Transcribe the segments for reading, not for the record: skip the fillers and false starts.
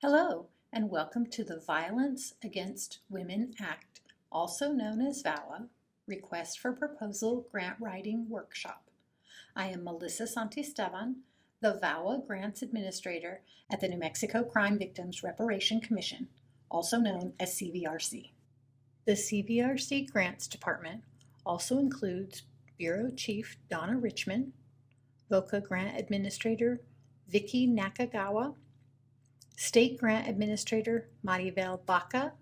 Hello, and welcome to the Violence Against Women Act, also known as VAWA, Request for Proposal Grant Writing Workshop. I am Melissa Santisteban, the VAWA Grants Administrator at the New Mexico Crime Victims Reparation Commission, also known as CVRC. The CVRC Grants Department also includes Bureau Chief Donna Richmond, VOCA Grant Administrator Vicky Nakagawa, State Grant Administrator Maribel Baca,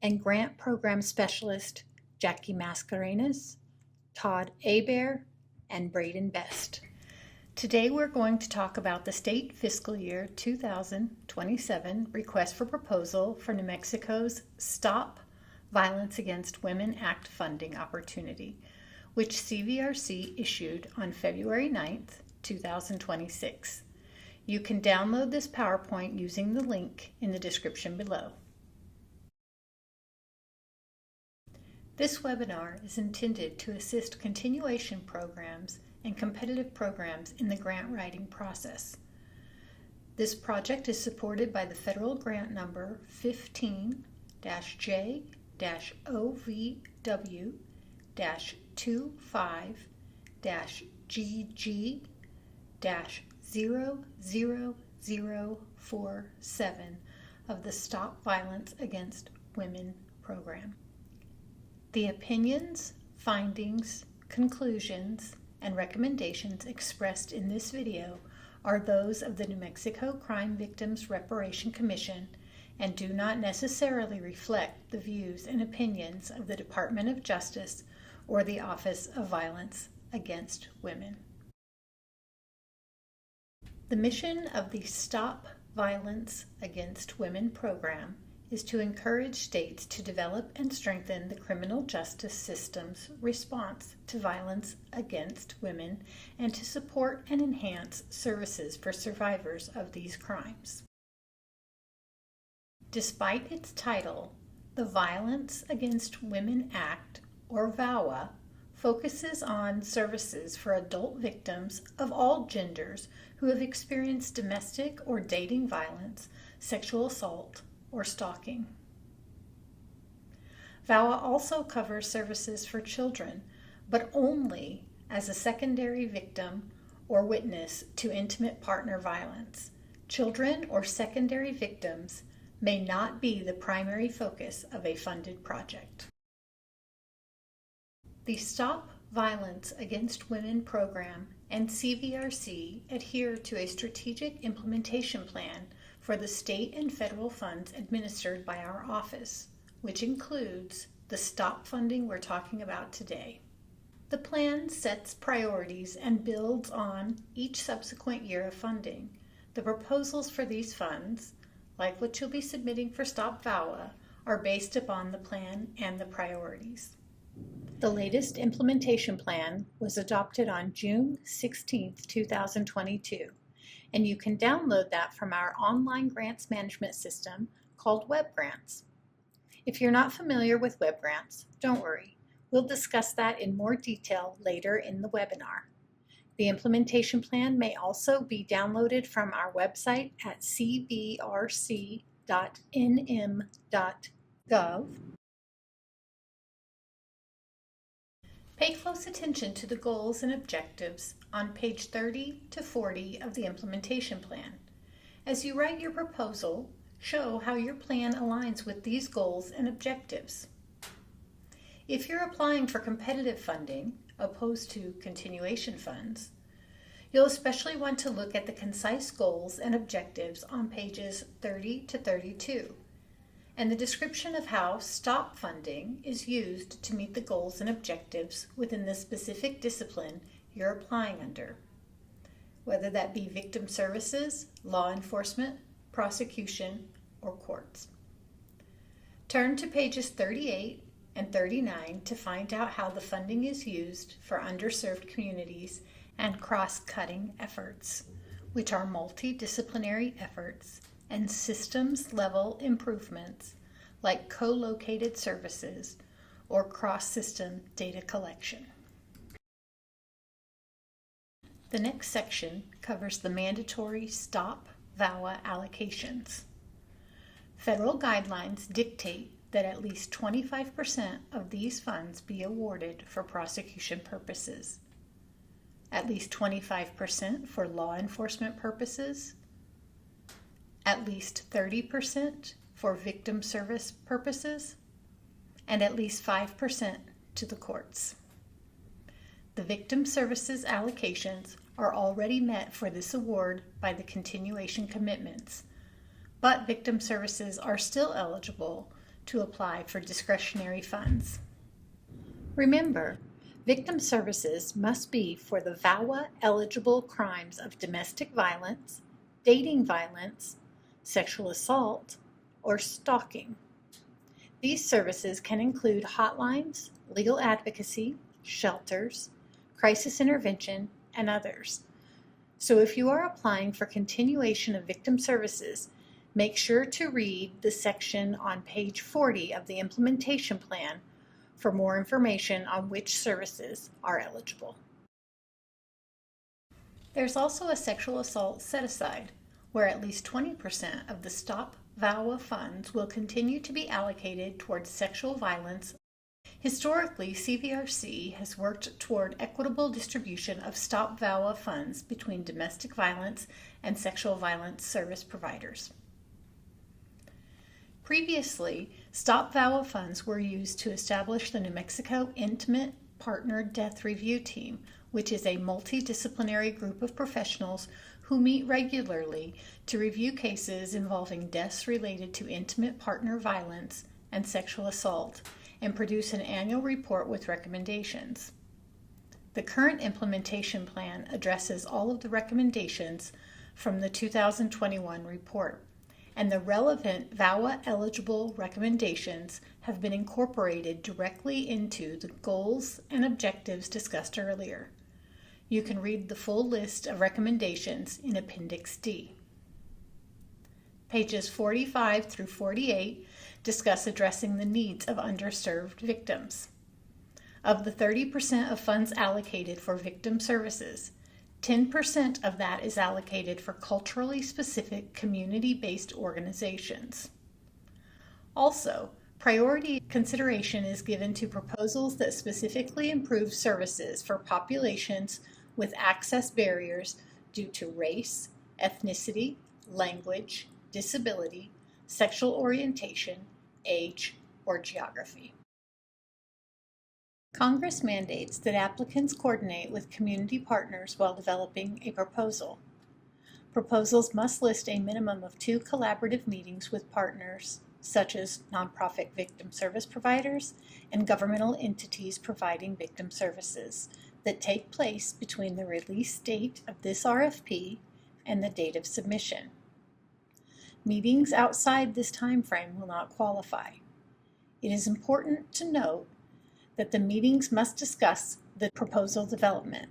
and Grant Program Specialist Jackie Mascarenas, Todd Hebert, and Braden Best. Today we're going to talk about the State Fiscal Year 2027 Request for Proposal for New Mexico's Stop Violence Against Women Act funding opportunity, which CVRC issued on February 9th, 2026. You can download this PowerPoint using the link in the description below. This webinar is intended to assist continuation programs and competitive programs in the grant writing process. This project is supported by the federal grant number 15-OVW-25-GG-00047 of the Stop Violence Against Women program. The opinions, findings, conclusions, and recommendations expressed in this video are those of the New Mexico Crime Victims Reparation Commission and do not necessarily reflect the views and opinions of the Department of Justice or the Office of Violence Against Women. The mission of the Stop Violence Against Women program is to encourage states to develop and strengthen the criminal justice system's response to violence against women and to support and enhance services for survivors of these crimes. Despite its title, the Violence Against Women Act, or VAWA, focuses on services for adult victims of all genders who have experienced domestic or dating violence, sexual assault, or stalking. VAWA also covers services for children, but only as a secondary victim or witness to intimate partner violence. Children or secondary victims may not be the primary focus of a funded project. The Stop Violence Against Women program and CVRC adhere to a strategic implementation plan for the state and federal funds administered by our office, which includes the STOP funding we're talking about today. The plan sets priorities and builds on each subsequent year of funding. The proposals for these funds, like what you'll be submitting for Stop VAWA, are based upon the plan and the priorities. The latest implementation plan was adopted on June 16, 2022, and you can download that from our online grants management system called WebGrants. If you're not familiar with WebGrants, don't worry. We'll discuss that in more detail later in the webinar. The implementation plan may also be downloaded from our website at cvrc.nm.gov. Pay close attention to the goals and objectives on page 30 to 40 of the implementation plan. As you write your proposal, show how your plan aligns with these goals and objectives. If you're applying for competitive funding, opposed to continuation funds, you'll especially want to look at the concise goals and objectives on pages 30 to 32. And the description of how STOP funding is used to meet the goals and objectives within the specific discipline you're applying under, whether that be victim services, law enforcement, prosecution, or courts. Turn to pages 38 and 39 to find out how the funding is used for underserved communities and cross-cutting efforts, which are multidisciplinary efforts and systems-level improvements like co-located services or cross-system data collection. The next section covers the mandatory Stop VAWA allocations. Federal guidelines dictate that at least 25% of these funds be awarded for prosecution purposes, at least 25% for law enforcement purposes, at least 30% for victim service purposes, and at least 5% to the courts. The victim services allocations are already met for this award by the continuation commitments, but victim services are still eligible to apply for discretionary funds. Remember, victim services must be for the VAWA eligible crimes of domestic violence, dating violence, sexual assault, or stalking. These services can include hotlines, legal advocacy, shelters, crisis intervention, and others. So if you are applying for continuation of victim services, make sure to read the section on page 40 of the implementation plan for more information on which services are eligible. There's also a sexual assault set-aside, where at least 20% of the STOP VAWA funds will continue to be allocated towards sexual violence. Historically, CVRC has worked toward equitable distribution of STOP VAWA funds between domestic violence and sexual violence service providers. Previously, STOP VAWA funds were used to establish the New Mexico Intimate Partner Death Review Team, which is a multidisciplinary group of professionals who meet regularly to review cases involving deaths related to intimate partner violence and sexual assault and produce an annual report with recommendations. The current implementation plan addresses all of the recommendations from the 2021 report, and the relevant VAWA-eligible recommendations have been incorporated directly into the goals and objectives discussed earlier. You can read the full list of recommendations in Appendix D. Pages 45 through 48 discuss addressing the needs of underserved victims. Of the 30% of funds allocated for victim services, 10% of that is allocated for culturally specific community-based organizations. Also, priority consideration is given to proposals that specifically improve services for populations with access barriers due to race, ethnicity, language, disability, sexual orientation, age, or geography. Congress mandates that applicants coordinate with community partners while developing a proposal. Proposals must list a minimum of 2 collaborative meetings with partners, such as nonprofit victim service providers and governmental entities providing victim services, that take place between the release date of this RFP and the date of submission. Meetings outside this time frame will not qualify. It is important to note that the meetings must discuss the proposal development.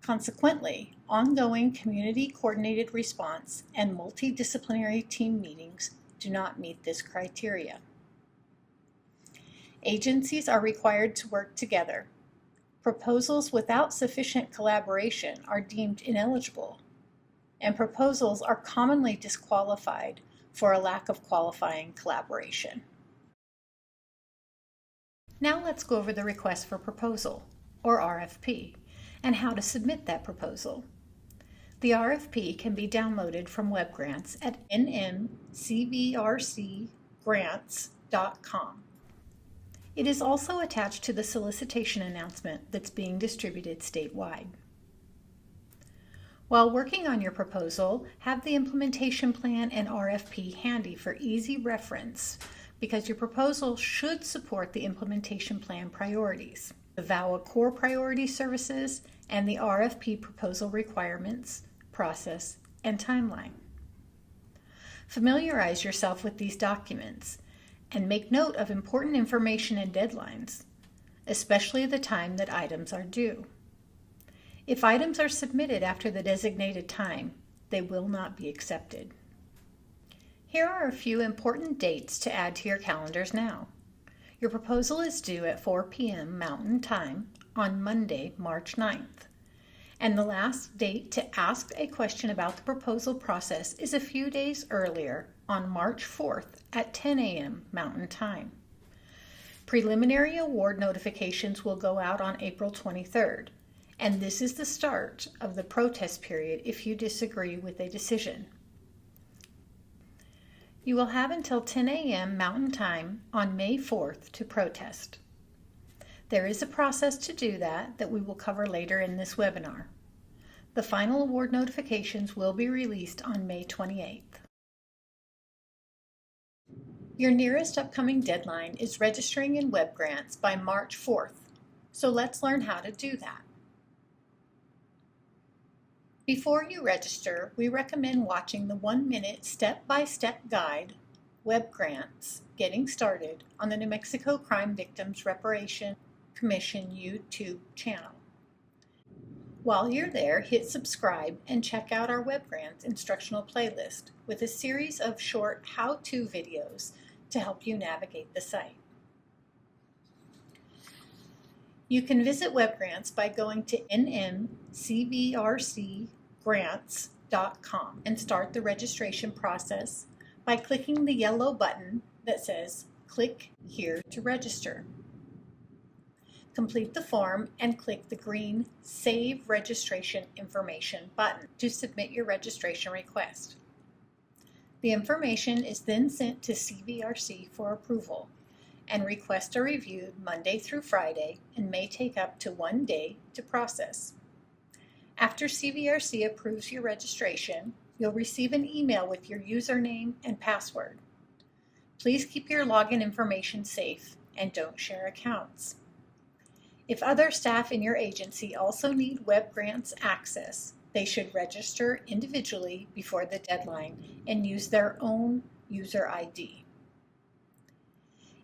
Consequently, ongoing community coordinated response and multidisciplinary team meetings do not meet this criteria. Agencies are required to work together. Proposals without sufficient collaboration are deemed ineligible, and proposals are commonly disqualified for a lack of qualifying collaboration. Now let's go over the request for proposal, or RFP, and how to submit that proposal. The RFP can be downloaded from WebGrants at nmcvrcgrants.com. It is also attached to the solicitation announcement that's being distributed statewide. While working on your proposal, have the implementation plan and RFP handy for easy reference, because your proposal should support the implementation plan priorities, the VAWA core priority services, and the RFP proposal requirements, process, and timeline. Familiarize yourself with these documents and make note of important information and deadlines, especially the time that items are due. If items are submitted after the designated time, they will not be accepted. Here are a few important dates to add to your calendars now. Your proposal is due at 4 p.m. Mountain Time on Monday, March 9th, and the last date to ask a question about the proposal process is a few days earlier on March 4th at 10 a.m. Mountain Time. Preliminary award notifications will go out on April 23rd, and this is the start of the protest period if you disagree with a decision. You will have until 10 a.m. Mountain Time on May 4th to protest. There is a process to do that we will cover later in this webinar. The final award notifications will be released on May 28th. Your nearest upcoming deadline is registering in WebGrants by March 4th, so let's learn how to do that. Before you register, we recommend watching the 1-minute step-by-step guide, WebGrants, Getting Started, on the New Mexico Crime Victims Reparation Commission YouTube channel. While you're there, hit subscribe and check out our WebGrants instructional playlist with a series of short how-to videos to help you navigate the site. You can visit WebGrants by going to nmcvrcgrants.com and start the registration process by clicking the yellow button that says "Click here to register." Complete the form and click the green Save Registration Information button to submit your registration request. The information is then sent to CVRC for approval, and requests are reviewed Monday through Friday and may take up to 1 day to process. After CVRC approves your registration, you'll receive an email with your username and password. Please keep your login information safe and don't share accounts. If other staff in your agency also need WebGrants access, they should register individually before the deadline and use their own user ID.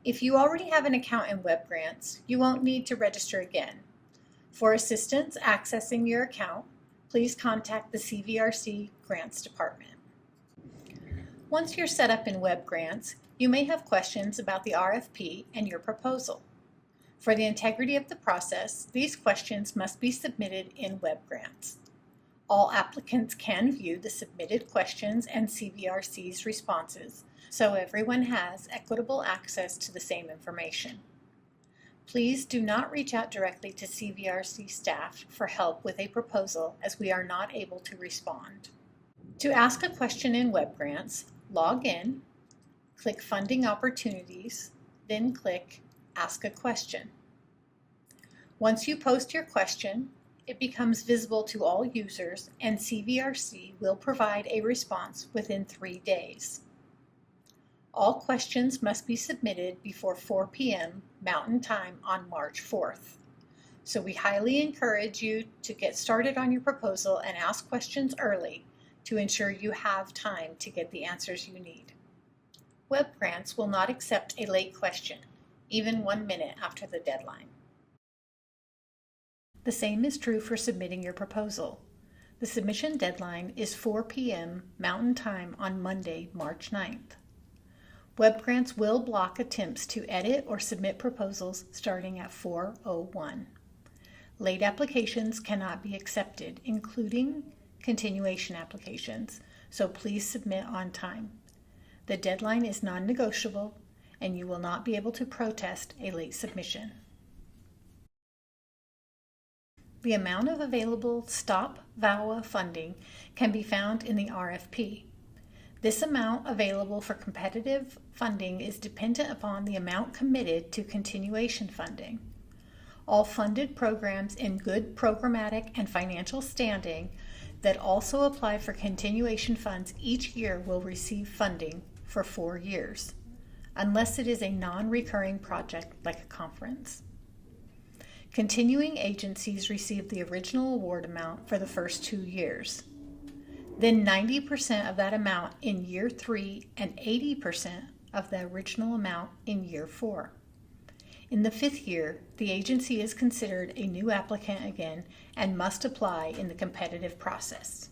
If you already have an account in WebGrants, you won't need to register again. For assistance accessing your account, please contact the CVRC Grants Department. Once you're set up in WebGrants, you may have questions about the RFP and your proposal. For the integrity of the process, these questions must be submitted in WebGrants. All applicants can view the submitted questions and CVRC's responses, so everyone has equitable access to the same information. Please do not reach out directly to CVRC staff for help with a proposal, as we are not able to respond. To ask a question in WebGrants, log in, click Funding Opportunities, then click Ask a Question. Once you post your question, it becomes visible to all users, and CVRC will provide a response within 3 days. All questions must be submitted before 4 p.m. Mountain Time on March 4th. So we highly encourage you to get started on your proposal and ask questions early to ensure you have time to get the answers you need. WebGrants will not accept a late question, even 1 minute after the deadline. The same is true for submitting your proposal. The submission deadline is 4 p.m. Mountain Time on Monday, March 9th. WebGrants will block attempts to edit or submit proposals starting at 4:01. Late applications cannot be accepted, including continuation applications, so please submit on time. The deadline is non-negotiable, and you will not be able to protest a late submission. The amount of available Stop VAWA funding can be found in the RFP. This amount available for competitive funding is dependent upon the amount committed to continuation funding. All funded programs in good programmatic and financial standing that also apply for continuation funds each year will receive funding for 4 years, unless it is a non-recurring project like a conference. Continuing agencies receive the original award amount for the first 2 years. Then 90% of that amount in year 3 and 80% of the original amount in year 4. In the 5th year, the agency is considered a new applicant again and must apply in the competitive process.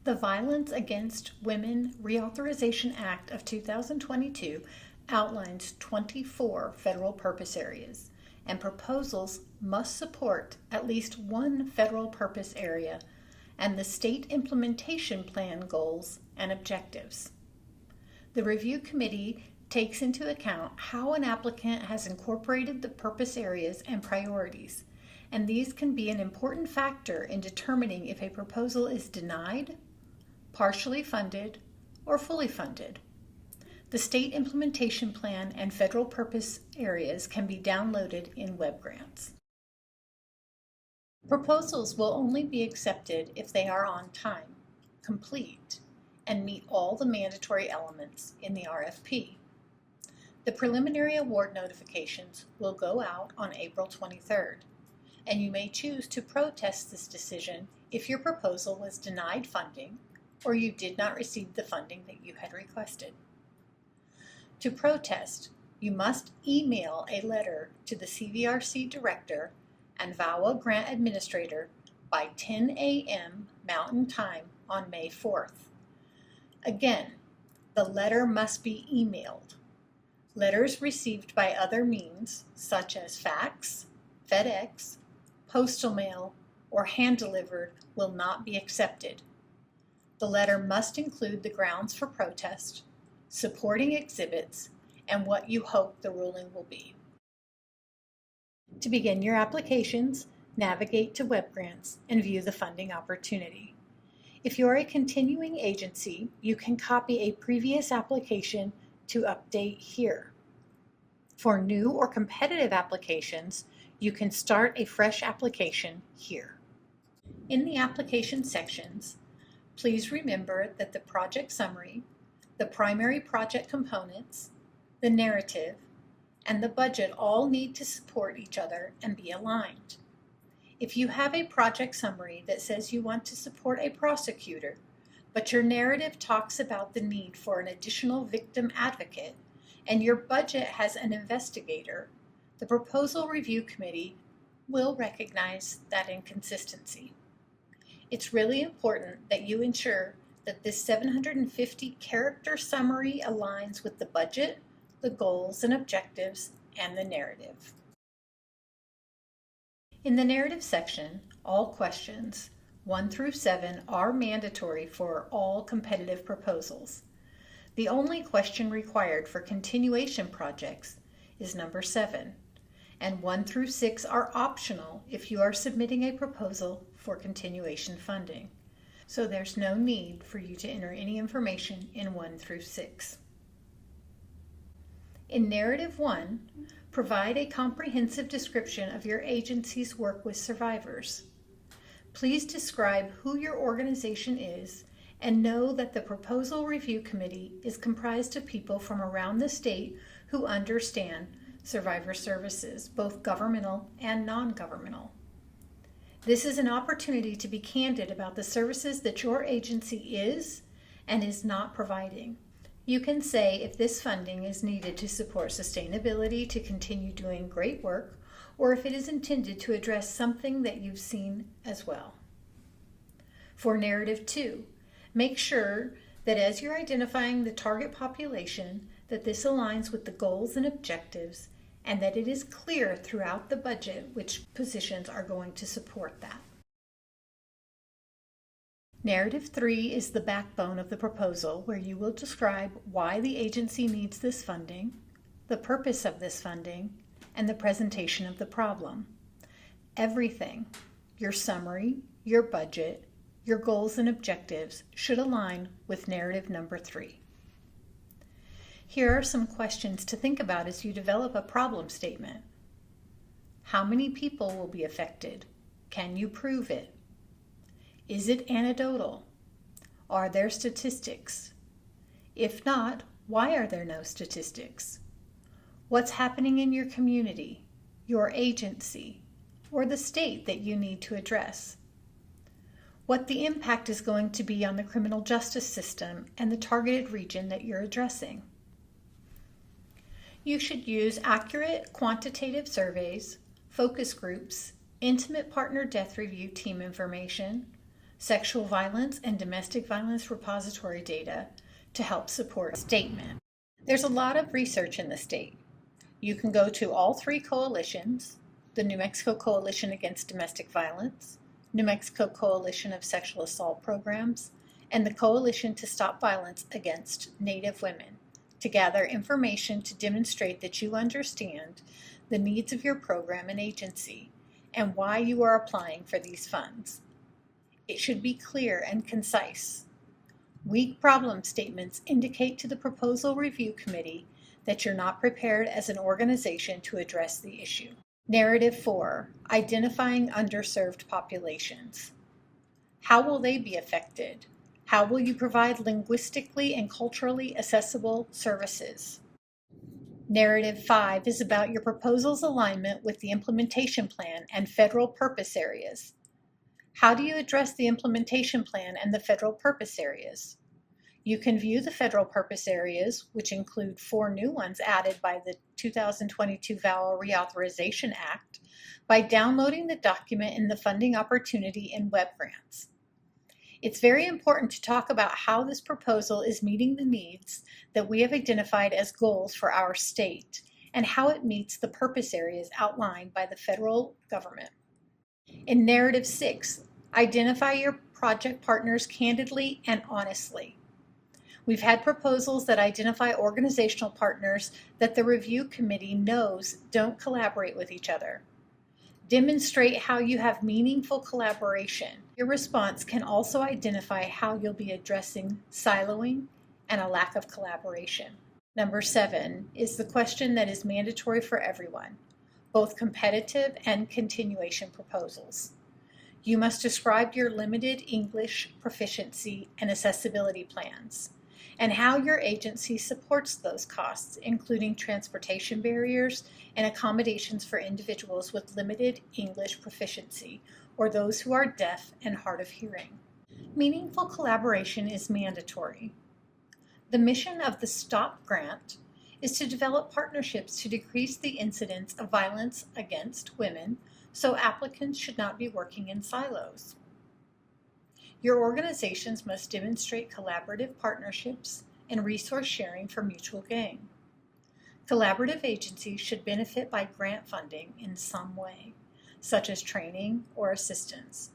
The Violence Against Women Reauthorization Act of 2022 outlines 24 federal purpose areas, and proposals must support at least one federal purpose area and the State Implementation Plan goals and objectives. The review committee takes into account how an applicant has incorporated the purpose areas and priorities, and these can be an important factor in determining if a proposal is denied, partially funded, or fully funded. The State Implementation Plan and Federal Purpose Areas can be downloaded in WebGrants. Proposals will only be accepted if they are on time, complete, and meet all the mandatory elements in the RFP. The preliminary award notifications will go out on April 23rd, and you may choose to protest this decision if your proposal was denied funding or you did not receive the funding that you had requested. To protest, you must email a letter to the CVRC Director and VAWA Grant Administrator by 10 a.m. Mountain Time on May 4th. Again, the letter must be emailed. Letters received by other means, such as fax, FedEx, postal mail, or hand-delivered, will not be accepted. The letter must include the grounds for protest, supporting exhibits, and what you hope the ruling will be. To begin your applications, navigate to WebGrants and view the funding opportunity. If you are a continuing agency, you can copy a previous application to update here. For new or competitive applications, you can start a fresh application here. In the application sections, please remember that the project summary, the primary project components, the narrative, and the budget all need to support each other and be aligned. If you have a project summary that says you want to support a prosecutor, but your narrative talks about the need for an additional victim advocate, and your budget has an investigator, the Proposal Review Committee will recognize that inconsistency. It's really important that you ensure that this 750-character summary aligns with the budget, the goals and objectives, and the narrative. In the narrative section, all questions 1 through 7 are mandatory for all competitive proposals. The only question required for continuation projects is number 7, and 1 through 6 are optional if you are submitting a proposal for continuation funding. So there's no need for you to enter any information in 1 through 6. In Narrative 1, provide a comprehensive description of your agency's work with survivors. Please describe who your organization is and know that the Proposal Review Committee is comprised of people from around the state who understand survivor services, both governmental and non-governmental. This is an opportunity to be candid about the services that your agency is and is not providing. You can say if this funding is needed to support sustainability to continue doing great work, or if it is intended to address something that you've seen as well. For Narrative 2, make sure that as you're identifying the target population, that this aligns with the goals and objectives, and that it is clear throughout the budget which positions are going to support that. Narrative 3 is the backbone of the proposal, where you will describe why the agency needs this funding, the purpose of this funding, and the presentation of the problem. Everything, your summary, your budget, your goals and objectives, should align with narrative number 3. Here are some questions to think about as you develop a problem statement. How many people will be affected? Can you prove it? Is it anecdotal? Are there statistics? If not, why are there no statistics? What's happening in your community, your agency, or the state that you need to address? What the impact is going to be on the criminal justice system and the targeted region that you're addressing. You should use accurate quantitative surveys, focus groups, intimate partner death review team information, sexual violence and domestic violence repository data to help support a statement. There's a lot of research in the state. You can go to all 3 coalitions, the New Mexico Coalition Against Domestic Violence, New Mexico Coalition of Sexual Assault Programs, and the Coalition to Stop Violence Against Native Women to gather information to demonstrate that you understand the needs of your program and agency and why you are applying for these funds. It should be clear and concise. Weak problem statements indicate to the Proposal Review Committee that you're not prepared as an organization to address the issue. Narrative 4, identifying underserved populations. How will they be affected? How will you provide linguistically and culturally accessible services? Narrative 5 is about your proposal's alignment with the implementation plan and federal purpose areas. How do you address the implementation plan and the federal purpose areas? You can view the federal purpose areas, which include 4 new ones added by the 2022 VAWA Reauthorization Act, by downloading the document in the funding opportunity in WebGrants. It's very important to talk about how this proposal is meeting the needs that we have identified as goals for our state and how it meets the purpose areas outlined by the federal government. In Narrative 6, identify your project partners candidly and honestly. We've had proposals that identify organizational partners that the review committee knows don't collaborate with each other. Demonstrate how you have meaningful collaboration. Your response can also identify how you'll be addressing siloing and a lack of collaboration. Number 7 is the question that is mandatory for everyone, both competitive and continuation proposals. You must describe your limited English proficiency and accessibility plans, and how your agency supports those costs, including transportation barriers and accommodations for individuals with limited English proficiency or those who are deaf and hard of hearing. Meaningful collaboration is mandatory. The mission of the STOP grant is to develop partnerships to decrease the incidence of violence against women, so applicants should not be working in silos. Your organizations must demonstrate collaborative partnerships and resource sharing for mutual gain. Collaborative agencies should benefit by grant funding in some way, such as training or assistance.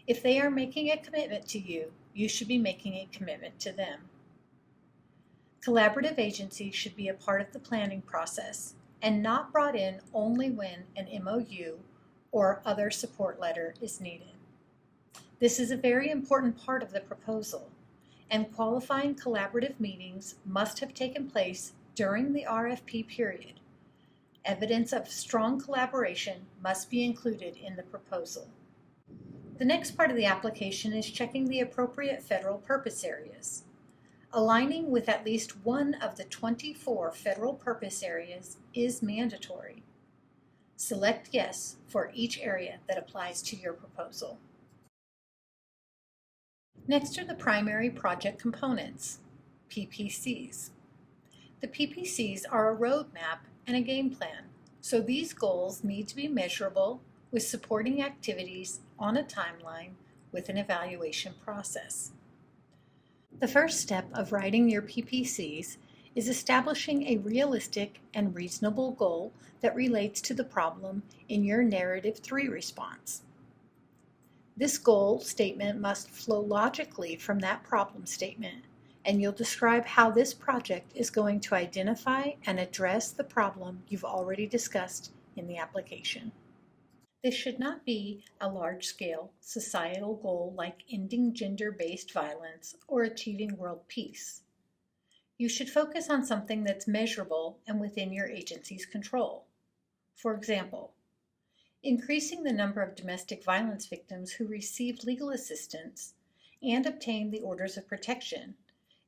If they are making a commitment to you, you should be making a commitment to them. Collaborative agencies should be a part of the planning process and not brought in only when an MOU or other support letter is needed. This is a very important part of the proposal, and qualifying collaborative meetings must have taken place during the RFP period. Evidence of strong collaboration must be included in the proposal. The next part of the application is checking the appropriate federal purpose areas. Aligning with at least one of the 24 federal purpose areas is mandatory. Select yes for each area that applies to your proposal. Next are the primary project components, PPCs. The PPCs are a roadmap and a game plan, so these goals need to be measurable with supporting activities on a timeline with an evaluation process. The first step of writing your PPCs is establishing a realistic and reasonable goal that relates to the problem in your Narrative 3 response. This goal statement must flow logically from that problem statement, and you'll describe how this project is going to identify and address the problem you've already discussed in the application. This should not be a large-scale societal goal like ending gender-based violence or achieving world peace. You should focus on something that's measurable and within your agency's control. For example, increasing the number of domestic violence victims who receive legal assistance and obtain the orders of protection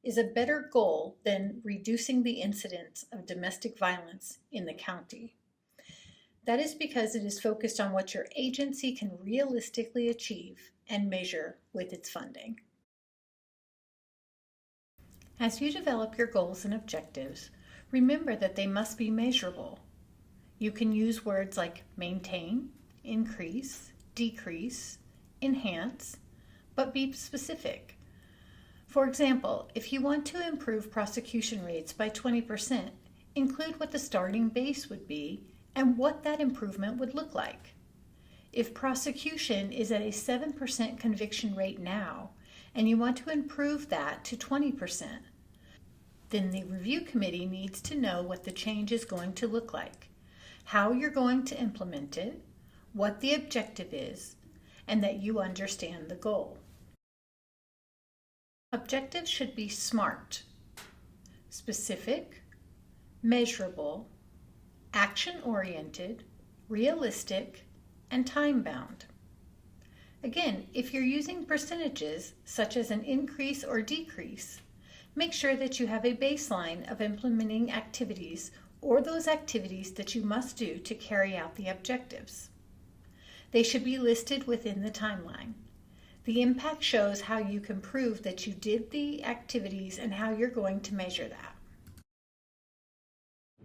is a better goal than reducing the incidence of domestic violence in the county. That is because it is focused on what your agency can realistically achieve and measure with its funding. As you develop your goals and objectives, remember that they must be measurable. You can use words like maintain, increase, decrease, enhance, but be specific. For example, if you want to improve prosecution rates by 20%, include what the starting base would be and what that improvement would look like. If prosecution is at a 7% conviction rate now, and you want to improve that to 20%, then the review committee needs to know what the change is going to look like, how you're going to implement it, what the objective is, and that you understand the goal. Objectives should be SMART: specific, measurable, action-oriented, realistic, and time-bound. Again, if you're using percentages, such as an increase or decrease, make sure that you have a baseline of implementing activities or those activities that you must do to carry out the objectives. They should be listed within the timeline. The impact shows how you can prove that you did the activities and how you're going to measure that.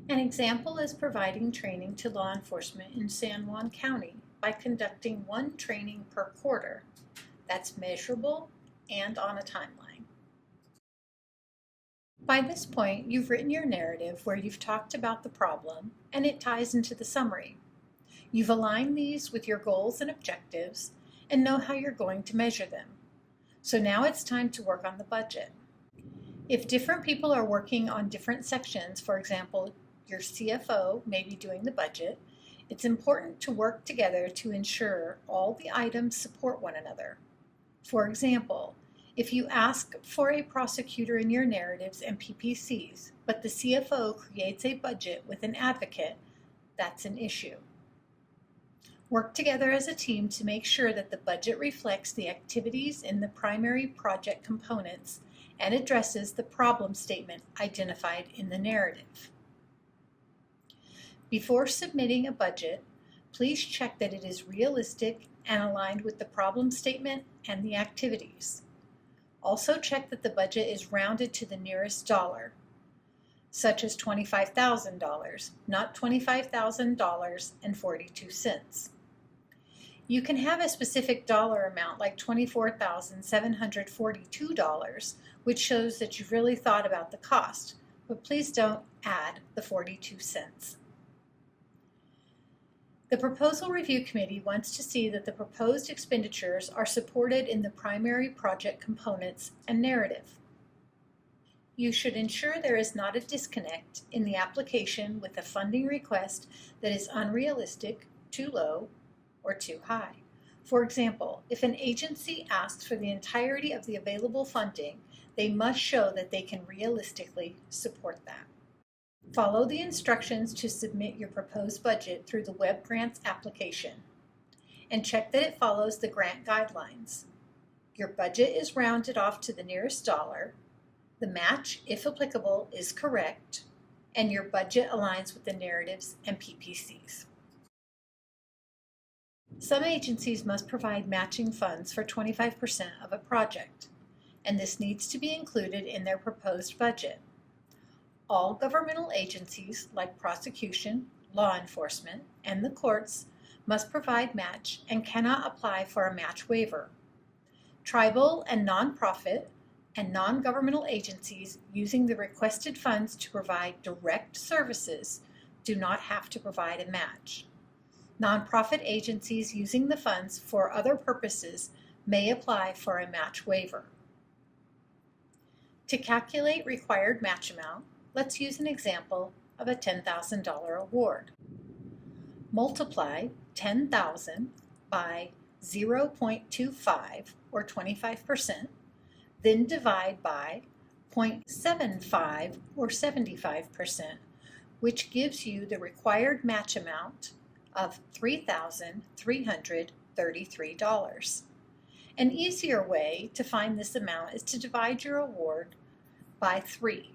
An example is providing training to law enforcement in San Juan County by conducting one training per quarter. That's measurable and on a timeline. By this point, you've written your narrative where you've talked about the problem and it ties into the summary. You've aligned these with your goals and objectives and know how you're going to measure them. So now it's time to work on the budget. If different people are working on different sections, for example, your CFO may be doing the budget, it's important to work together to ensure all the items support one another. For example, if you ask for a prosecutor in your narratives and PPCs, but the CFO creates a budget with an advocate, that's an issue. Work together as a team to make sure that the budget reflects the activities in the primary project components and addresses the problem statement identified in the narrative. Before submitting a budget, please check that it is realistic and aligned with the problem statement and the activities. Also check that the budget is rounded to the nearest dollar, such as $25,000, not $25,000.42. You can have a specific dollar amount like $24,742, which shows that you've really thought about the cost, but please don't add the 42 cents. The Proposal Review Committee wants to see that the proposed expenditures are supported in the primary project components and narrative. You should ensure there is not a disconnect in the application with a funding request that is unrealistic, too low, or too high. For example, if an agency asks for the entirety of the available funding, they must show that they can realistically support that. Follow the instructions to submit your proposed budget through the WebGrants application, and check that it follows the grant guidelines. Your budget is rounded off to the nearest dollar, the match, if applicable, is correct, and your budget aligns with the narratives and PPCs. Some agencies must provide matching funds for 25% of a project, and this needs to be included in their proposed budget. All governmental agencies, like prosecution, law enforcement, and the courts, must provide match and cannot apply for a match waiver. Tribal and nonprofit and non-governmental agencies using the requested funds to provide direct services do not have to provide a match. Nonprofit agencies using the funds for other purposes may apply for a match waiver. To calculate required match amount, let's use an example of a $10,000 award. Multiply 10,000 by 0.25 or 25%, then divide by 0.75 or 75%, which gives you the required match amount of $3,333. An easier way to find this amount is to divide your award by 3.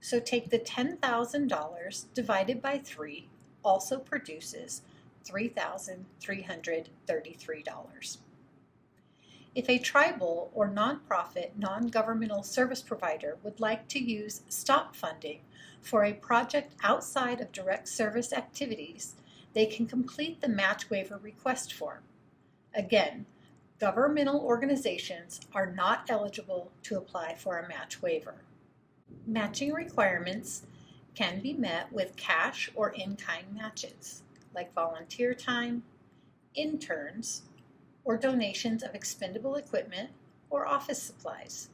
So take the $10,000 divided by 3 also produces $3,333. If a tribal or nonprofit non-governmental service provider would like to use STOP funding for a project outside of direct service activities, they can complete the match waiver request form. Again, governmental organizations are not eligible to apply for a match waiver. Matching requirements can be met with cash or in-kind matches, like volunteer time, interns, or donations of expendable equipment or office supplies.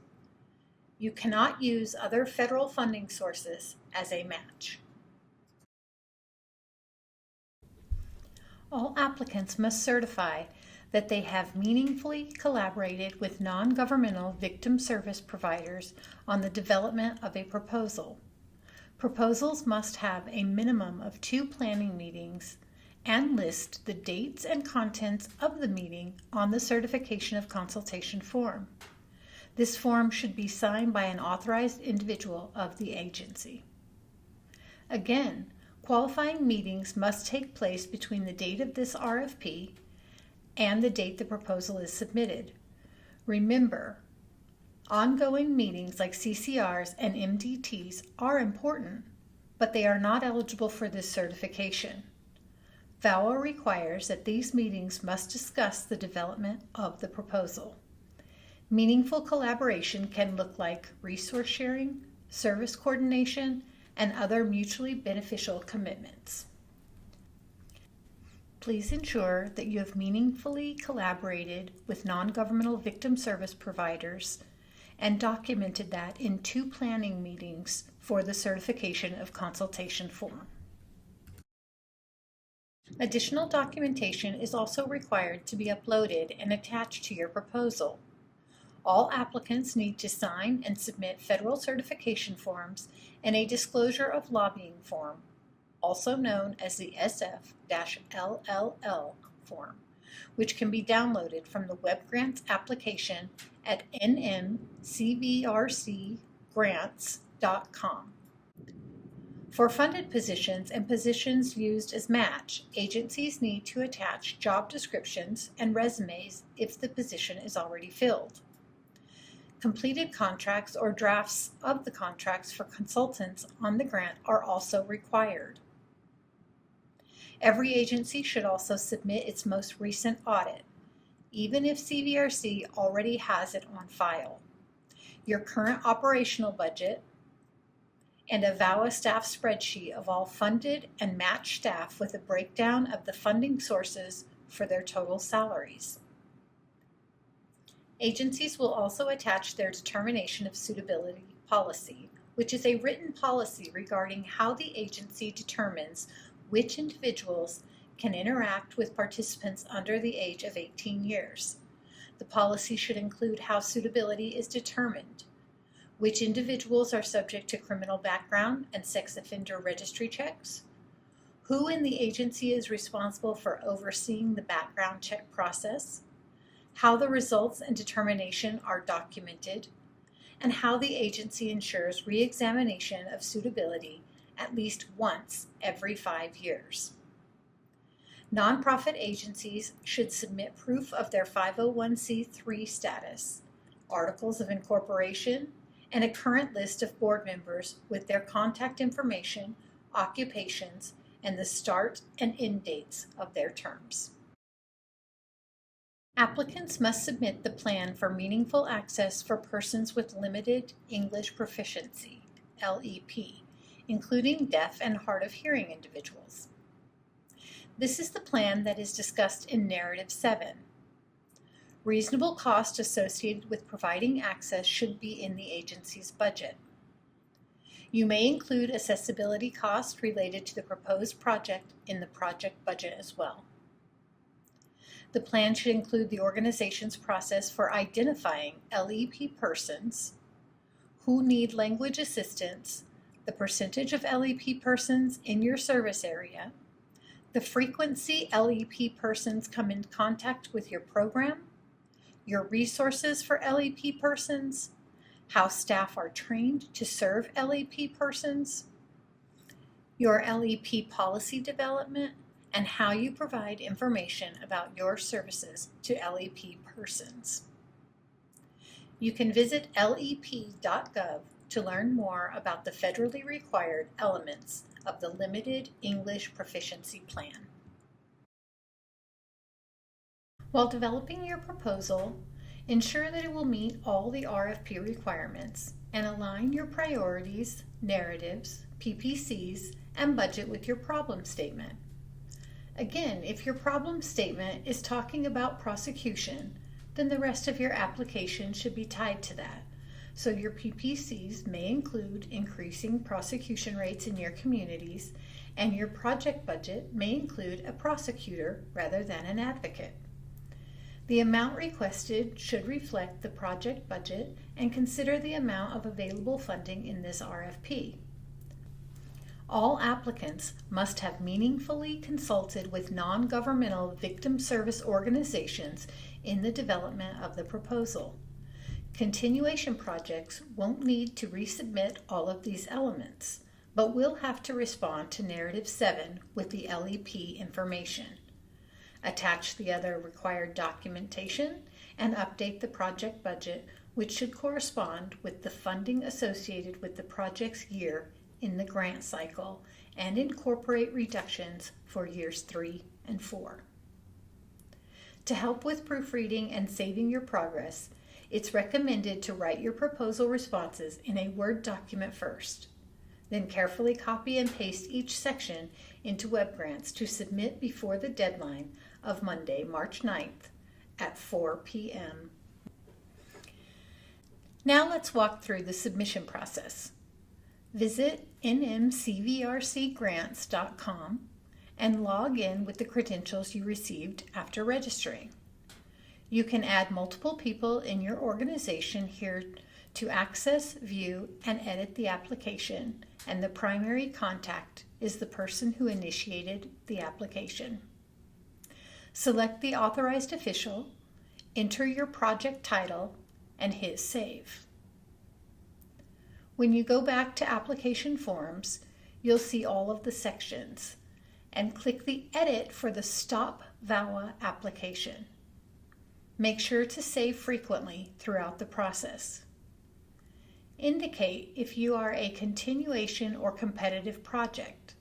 You cannot use other federal funding sources as a match. All applicants must certify that they have meaningfully collaborated with non-governmental victim service providers on the development of a proposal. Proposals must have a minimum of 2 planning meetings and list the dates and contents of the meeting on the certification of consultation form. This form should be signed by an authorized individual of the agency. Again, qualifying meetings must take place between the date of this RFP and the date the proposal is submitted. Remember, ongoing meetings like CCRs and MDTs are important, but they are not eligible for this certification. VAWA requires that these meetings must discuss the development of the proposal. Meaningful collaboration can look like resource sharing, service coordination, and other mutually beneficial commitments. Please ensure that you have meaningfully collaborated with non-governmental victim service providers and documented that in 2 planning meetings for the certification of consultation form. Additional documentation is also required to be uploaded and attached to your proposal. All applicants need to sign and submit federal certification forms and a disclosure of lobbying form, also known as the SF-LLL form, which can be downloaded from the WebGrants application at nmcvrcgrants.com. For funded positions and positions used as match, agencies need to attach job descriptions and resumes if the position is already filled. Completed contracts or drafts of the contracts for consultants on the grant are also required. Every agency should also submit its most recent audit, even if CVRC already has it on file. Your current operational budget and a VAWA staff spreadsheet of all funded and matched staff with a breakdown of the funding sources for their total salaries. Agencies will also attach their determination of suitability policy, which is a written policy regarding how the agency determines which individuals can interact with participants under the age of 18 years. The policy should include how suitability is determined, which individuals are subject to criminal background and sex offender registry checks, who in the agency is responsible for overseeing the background check process, how the results and determination are documented, and how the agency ensures re-examination of suitability at least once every 5 years. Nonprofit agencies should submit proof of their 501c3 status, articles of incorporation, and a current list of board members with their contact information, occupations, and the start and end dates of their terms. Applicants must submit the plan for meaningful access for persons with limited English proficiency, LEP, including deaf and hard of hearing individuals. This is the plan that is discussed in Narrative 7. Reasonable cost associated with providing access should be in the agency's budget. You may include accessibility costs related to the proposed project in the project budget as well. The plan should include the organization's process for identifying LEP persons who need language assistance, the percentage of LEP persons in your service area, the frequency LEP persons come in contact with your program, your resources for LEP persons, how staff are trained to serve LEP persons, your LEP policy development, and how you provide information about your services to LEP persons. You can visit lep.gov to learn more about the federally required elements of the Limited English Proficiency Plan. While developing your proposal, ensure that it will meet all the RFP requirements and align your priorities, narratives, PPCs, and budget with your problem statement. Again, if your problem statement is talking about prosecution, then the rest of your application should be tied to that. So your PPCs may include increasing prosecution rates in your communities, and your project budget may include a prosecutor rather than an advocate. The amount requested should reflect the project budget and consider the amount of available funding in this RFP. All applicants must have meaningfully consulted with non-governmental victim service organizations in the development of the proposal. Continuation projects won't need to resubmit all of these elements, but will have to respond to Narrative 7 with the LEP information. Attach the other required documentation and update the project budget, which should correspond with the funding associated with the project's year in the grant cycle, and incorporate reductions for years 3 and 4. To help with proofreading and saving your progress, it's recommended to write your proposal responses in a Word document first. Then carefully copy and paste each section into WebGrants to submit before the deadline of Monday, March 9th at 4 p.m. Now let's walk through the submission process. Visit nmcvrcgrants.com and log in with the credentials you received after registering. You can add multiple people in your organization here to access, view, and edit the application, and the primary contact is the person who initiated the application. Select the authorized official, enter your project title, and hit Save. When you go back to application forms, you'll see all of the sections, and click the Edit for the Stop VAWA application. Make sure to save frequently throughout the process. Indicate if you are a continuation or competitive project.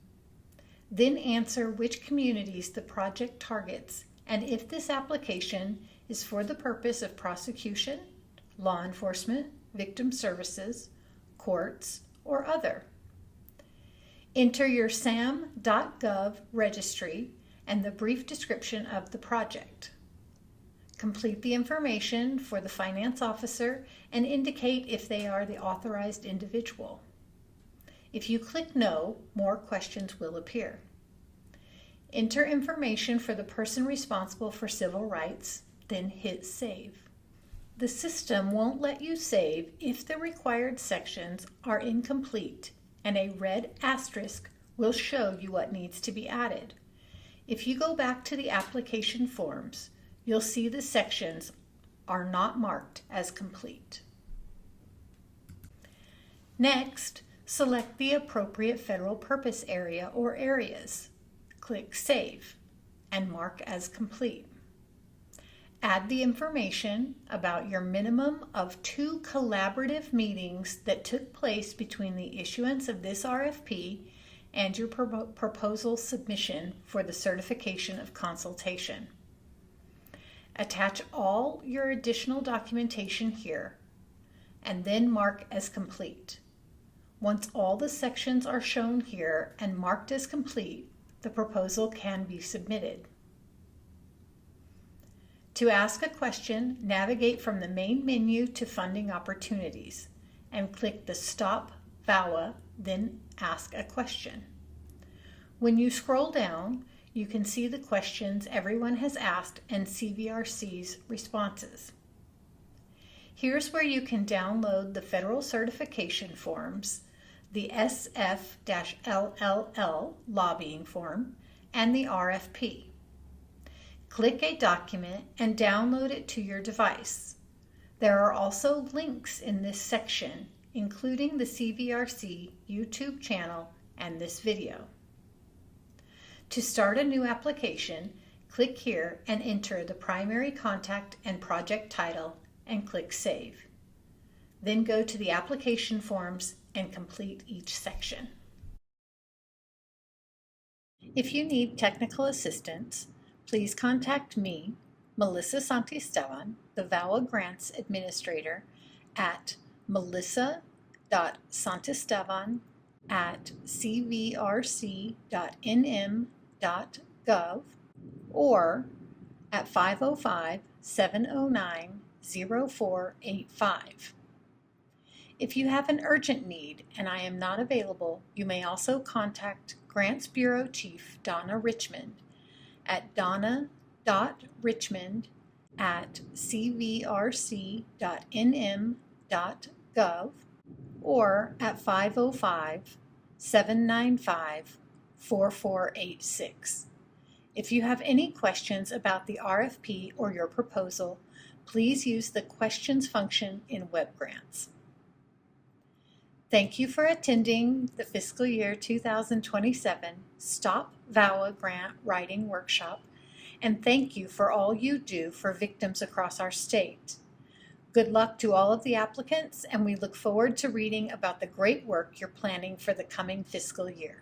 Then answer which communities the project targets and if this application is for the purpose of prosecution, law enforcement, victim services, courts, or other. Enter your sam.gov registry and the brief description of the project. Complete the information for the finance officer and indicate if they are the authorized individual. If you click No, more questions will appear. Enter information for the person responsible for civil rights, then hit Save. The system won't let you save if the required sections are incomplete, and a red asterisk will show you what needs to be added. If you go back to the application forms, you'll see the sections are not marked as complete. Next, select the appropriate federal purpose area or areas. Click Save and mark as complete. Add the information about your minimum of 2 collaborative meetings that took place between the issuance of this RFP and your proposal submission for the certification of consultation. Attach all your additional documentation here and then mark as complete. Once all the sections are shown here and marked as complete, the proposal can be submitted. To ask a question, navigate from the main menu to Funding Opportunities and click the Stop VAWA, then Ask a Question. When you scroll down, you can see the questions everyone has asked and CVRC's responses. Here's where you can download the federal certification forms, the SF-LLL lobbying form, and the RFP. Click a document and download it to your device. There are also links in this section, including the CVRC YouTube channel and this video. To start a new application, click here and enter the primary contact and project title and click Save. Then go to the application forms and complete each section. If you need technical assistance, please contact me, Melissa Santisteban, the VAWA Grants Administrator, at melissa.santisteban@cvrc.nm.gov or at 505-709-0485. If you have an urgent need and I am not available, you may also contact Grants Bureau Chief Donna Richmond at donna.richmond@cvrc.nm.gov or at 505-795-4486. If you have any questions about the RFP or your proposal, please use the questions function in WebGrants. Thank you for attending the fiscal year 2027 Stop VAWA Grant Writing Workshop, and thank you for all you do for victims across our state. Good luck to all of the applicants, and we look forward to reading about the great work you're planning for the coming fiscal year.